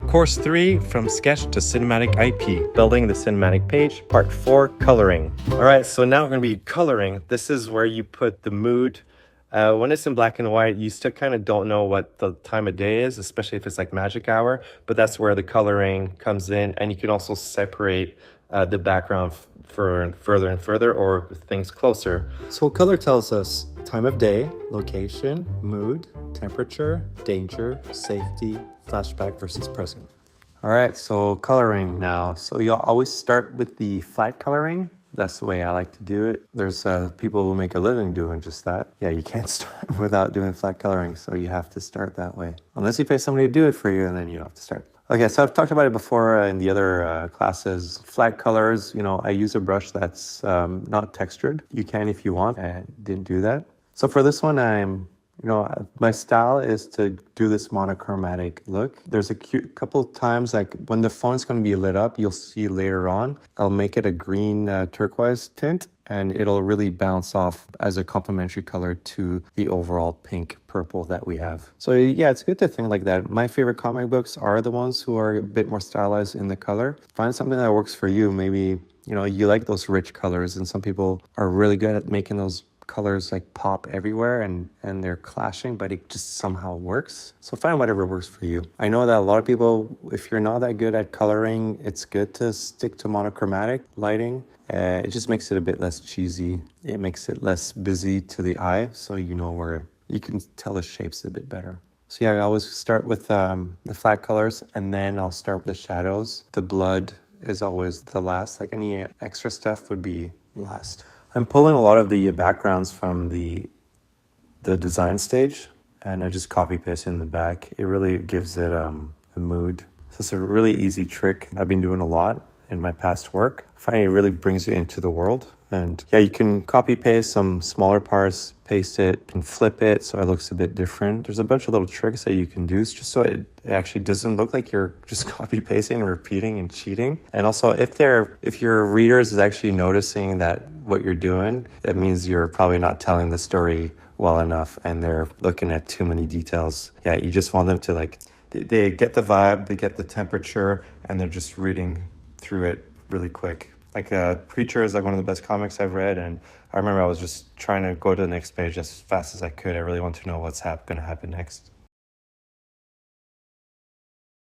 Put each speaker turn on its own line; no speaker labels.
Course 3, From Sketch to Cinematic IP, Building the Cinematic Page, Part 4, Coloring. All right, so now we're going to be coloring. This is where you put the mood. When it's in black and white, you still kind of don't know what the time of day is, especially if it's like magic hour, but that's where the coloring comes in, and you can also separate the background further and further, or things closer. So color tells us time of day, location, mood, temperature, danger, safety, flashback versus present. All right, so coloring now. So you'll always start with the flat coloring. That's the way I like to do it. There's people who make a living doing just that. Yeah, you can't start without doing flat coloring, so you have to start that way. Unless you pay somebody to do it for you, and then you have to start. Okay, so I've talked about it before in the other classes. Flat colors, I use a brush that's not textured. You can if you want. I didn't do that. So for this one, my style is to do this monochromatic look. There's a couple of times, like when the phone's going to be lit up, you'll see later on, I'll make it a green turquoise tint, and it'll really bounce off as a complementary color to the overall pink purple that we have. So yeah, it's good to think like that. My favorite comic books are the ones who are a bit more stylized in the color. Find something that works for you. Maybe, you like those rich colors, and some people are really good at making those colors like pop everywhere and they're clashing, but it just somehow works. So find whatever works for you. I know that a lot of people, if you're not that good at coloring, it's good to stick to monochromatic lighting. It just makes it a bit less cheesy. It makes it less busy to the eye, so you know where you can tell the shapes a bit better. So yeah, I always start with the flat colors, and then I'll start with the shadows. The blood is always the last, like any extra stuff would be last. I'm pulling a lot of the backgrounds from the design stage, and I just copy paste in the back. It really gives it a mood. So it's a really easy trick I've been doing a lot in my past work. I find it really brings you into the world. And yeah, you can copy paste some smaller parts, paste it, and flip it so it looks a bit different. There's a bunch of little tricks that you can do just so it actually doesn't look like you're just copy pasting and repeating and cheating. And also, if your readers is actually noticing that what you're doing, that means you're probably not telling the story well enough and they're looking at too many details. Yeah, you just want them to they get the vibe, they get the temperature, and they're just reading through it really quick. Preacher is one of the best comics I've read, and I remember I was just trying to go to the next page as fast as I could. I really want to know what's going to happen next.